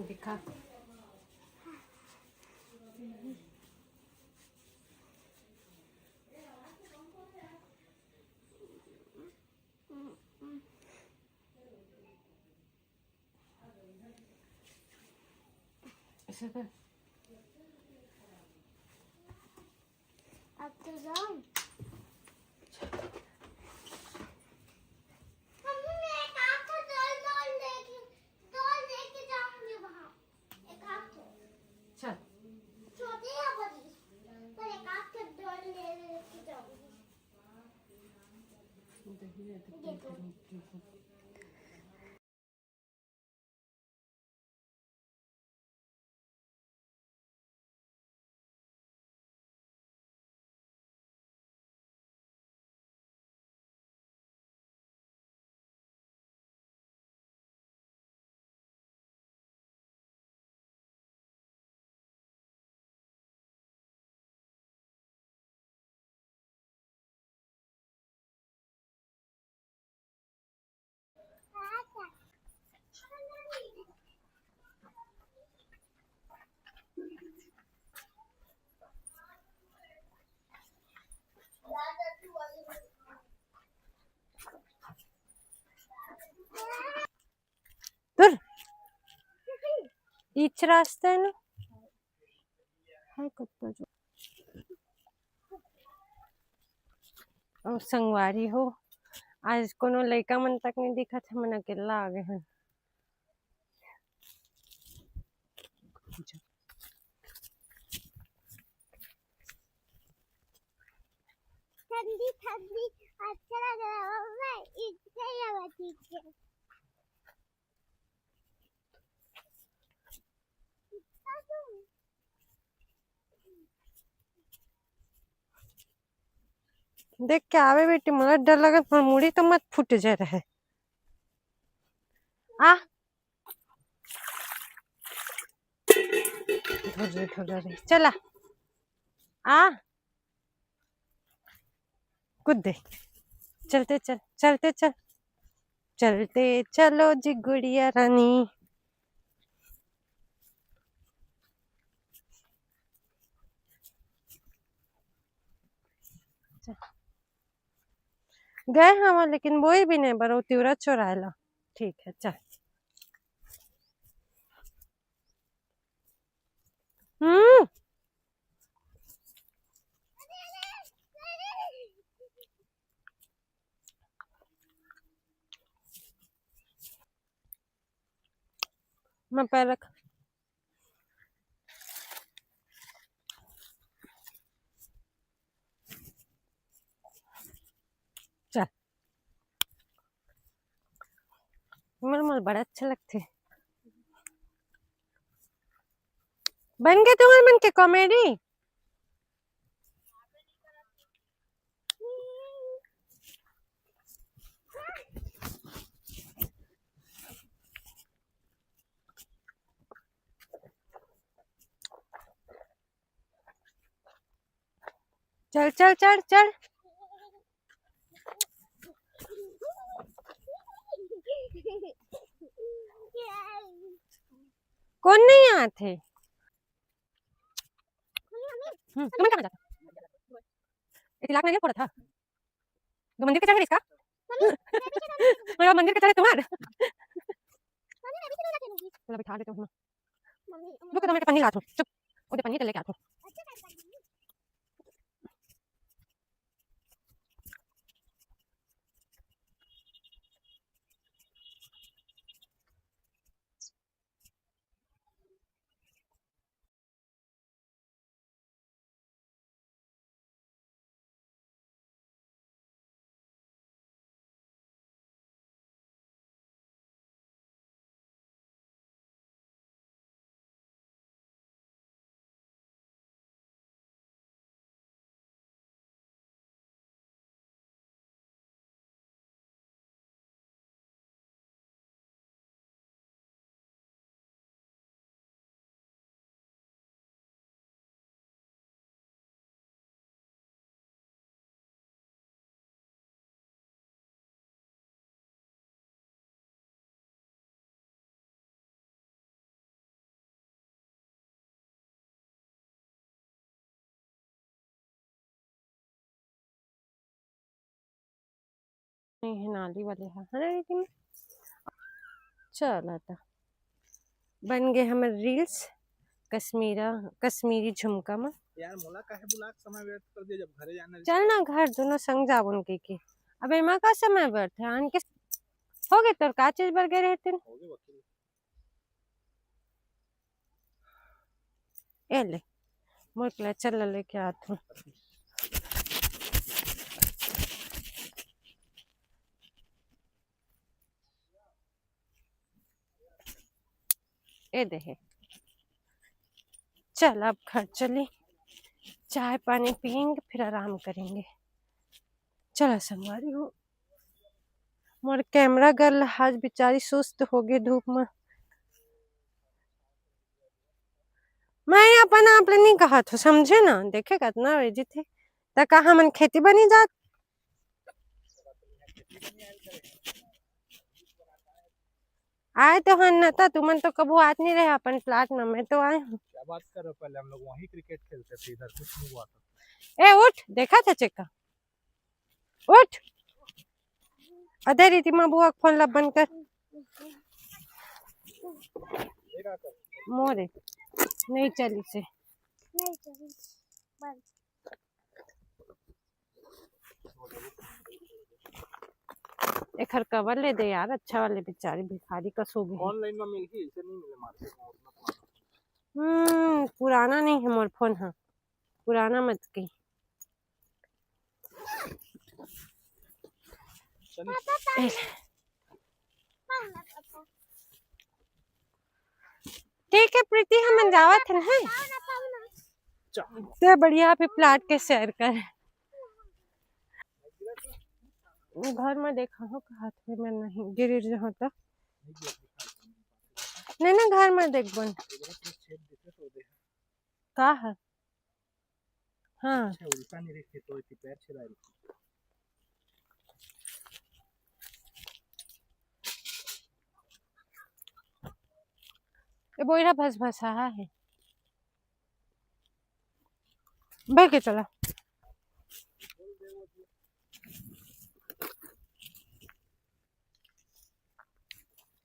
दिखा। ऐसा कर। अब तो जाऊं। मम्मी मैं एक हाथ तो डॉल लेके जाऊंगी वहाँ। एक हाथ तो चल छोटी या बड़ी, पर एक हाथ तो डॉल लेके जाऊंगी। ये तो दूर ಈಚ ರಾಸ್ತೆನು हाय कुत्ता जो और संगवारी हो आज कोनो लड़का मन तक नहीं दिखा था मन अकेला आ गए हैं। ठंडी ठंडी अच्छा लग रहा है मम्मा, इससे ये ठीक है। देख के आवे बेटी मगर डर लगे पर मुड़ी तो मत फूट जाए रहे। आ ढोल रे चला आ कूद दे। चलते चल चलते चल चलते चलो जी गुड़िया रानी। गए हम लेकिन वो भी नहीं बरो तिवरा चोराला। ठीक है चल। हम्म मैं पैर रख। चल मेरे मुझे बड़ा अच्छा लगते बन गए तुम्हारे मन के कॉमेडी। चल चल चल चल कौन नहीं आते। तुम्हें कहाँ जाता एक लाख में नहीं पड़ा था तो मंदिर के चढ़े इसका मैं मंदिर के चढ़े तुम्हारे चलो बिठा देते हूँ। रुक तो मैं पन्नी लाता हूँ चुप वो पन्नी तो लेके आता हूँ। नहीं है नाली वाले है ना दीदी में। चल आता बन गए हमारे रील्स कश्मीरी झुमका में। यार मोला काहे बुला के समय व्यर्थ कर दिया जब घरे जाना। चल ना घर दोनों संग जाब उनके की। अब एमा का समय व्यर्थ है आन के हो गए तोर का चीज बर गए रहते हो गए वकील। ए ले मोर चल लेके आत हूँ। ए देहे चल अब घर चले चाय पानी पियेंगे फिर आराम करेंगे। चलो संगवारी हो मोर कैमरा गर्ल आज बेचारी सुस्त हो गई धूप में। मैं अपन आप नहीं कहा था समझे ना देखे कितना रेजी थे त कहा मन खेती बनी जात। आए तो हन न था तुमन तो कबू आज नहीं रहे अपन प्लाट में मैं तो आए हूँ। क्या बात कर रहे हो, पहले हम लोग वहीं क्रिकेट खेलते थे, इधर कुछ नहीं हुआ था। ए उठ देखा था चेका उठ अधे रीति माँ बुआ फोन लब बंद कर मोरे नहीं चली से नहीं चली बंद। एक हर कवर ले दे यार अच्छा वाले बेचारी भिखारी का सो गई। ऑनलाइन में मिल ही इसे नहीं मिले मार्केट में उतना पुराना नहीं है मोर फोन हाँ पुराना मत की। ठीक है प्रीति हम जावत है तो बढ़िया पे प्लाट के शेयर कर घर में देखा हो हाथ में नहीं गिर जहाँ तक नहीं ना घर में देख बन का है हाँ उल्टा नहीं रखे तो पैर छिला रही। ये बोइरा भस भसा है बैठ के चला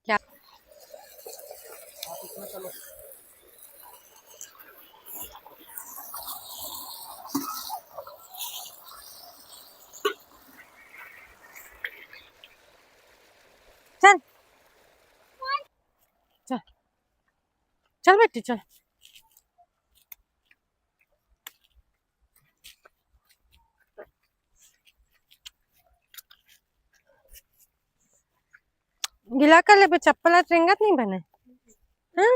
क्या चलो चल चल चल बेटी चल गिला कर ले चप्पल रेंगत नहीं बने हाँ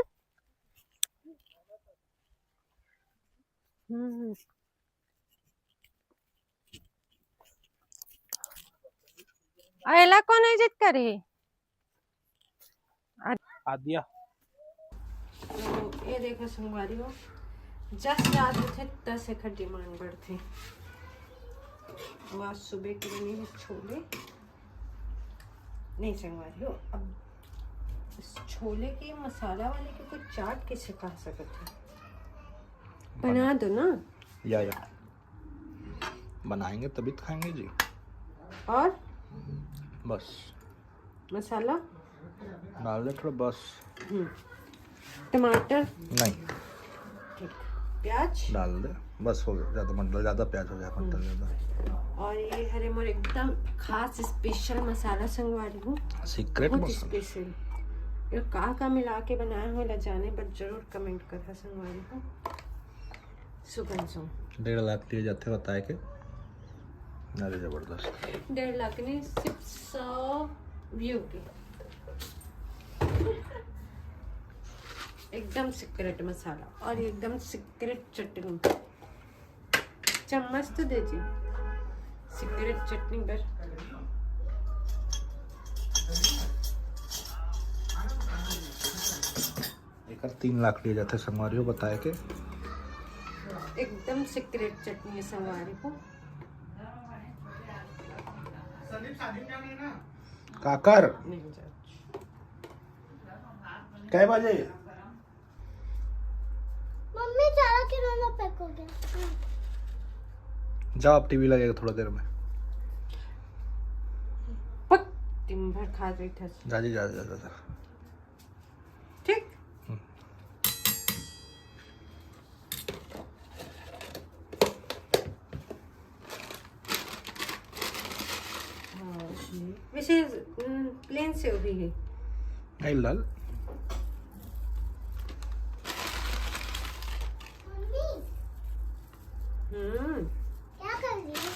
अला कौन इज्जत करे आदिया। ये देखो संगवारी हो जस्ट रात थे 10 एकड़ डिमांड बढ़ते आज सुबह के लिए छोले नहीं संगवारी हो। अब इस छोले के मसाला वाले के कोई चाट कैसे खा सकते हैं बना दो ना या बनाएंगे तभी तो खाएंगे जी। और बस मसाला डाल दे थोड़ा बस। टमाटर नहीं ठीक प्याज डाल दे बस हो गया। ज़्यादा मतलब ज़्यादा प्याज हो जाए मतलब ज़्यादा। और ये हरे मोर एकदम खास स्पेशल मसाला संगवारी हूँ सीक्रेट बहुत मसाला स्पेशल ये का मिला के बनाया हो ला जाने पर जरूर कमेंट कर संगवारी हूँ। सुगंध सो 1.5 लाख लिए जाते बताए के अरे जबरदस्त 1.5 लाख नहीं सिर्फ 100 व्यू के एकदम सीक्रेट मसाला और एकदम सीक्रेट चटनी चम्मच तो दे जी सीक्रेट चटनी पर एक 3 लाख लिए जाते संगवारी हो बताए के एकदम सीक्रेट चटनी है संगवारी को। काकर नहीं जा कै बजे मम्मी सारा खिलौना पैक हो गया। जाओ अब टीवी लगेगा थोड़ा देर में। दिन भर खा रही था जा जी जा जा जा जा। ठीक। हाँ, वैसे प्लेन सेव भी है। नहीं लाल मम्मी हम्म, क्या कर रही है?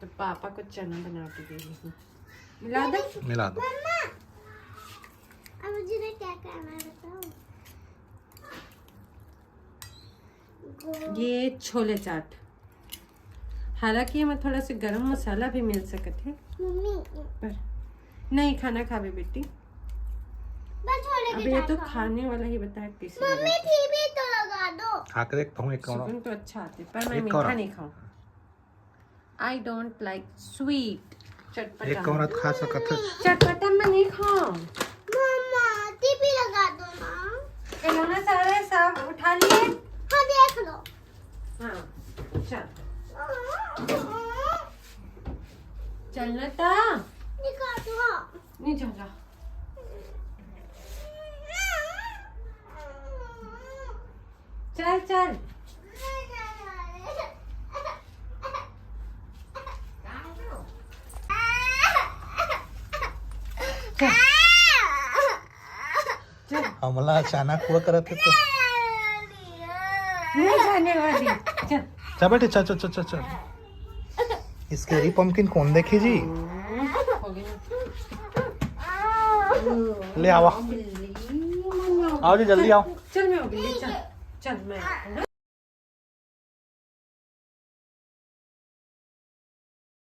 तो पापा को चना बना के दे रही हूँ। मिला दे। मिला दो। मम्मा अब मुझे ना क्या करना है बताओ। ये छोले चाट, हालांकि हमें थोड़ा सा गरम मसाला भी मिल सकते है, मम्मी पर नहीं खाना खावे बेटी। बस छोले अब के ये साथ तो खाओ। खाने वाला ही बताया कैसे मम्मी लगा। टीवी तो लगा दो। खा के देखता हूँ एक कौन। सुगंध तो अच्छा आते पर मैं एक मीठा कौरा। नहीं खाऊं। I don't like sweet. चटपटा एक कौन खा सकत है। चटपटा मैं नहीं खाऊं। मम्मा टीवी लगा दो ना। खिलौना सारे सब उठा लिए। हाँ देख लो। हाँ चल चलना था। दिखा दो। नहीं चला। चल चल चल। हमला अचानक हुआ करते तो। नहीं जाने वाली। चल चल बेटे चल चल चल चल चल। स्केरी पंपकिन कौन देखी जी? हो गया। ले आओ। बिल्ली आओ जी जल्दी आओ। चल मैं बिल्ली चल चल मैं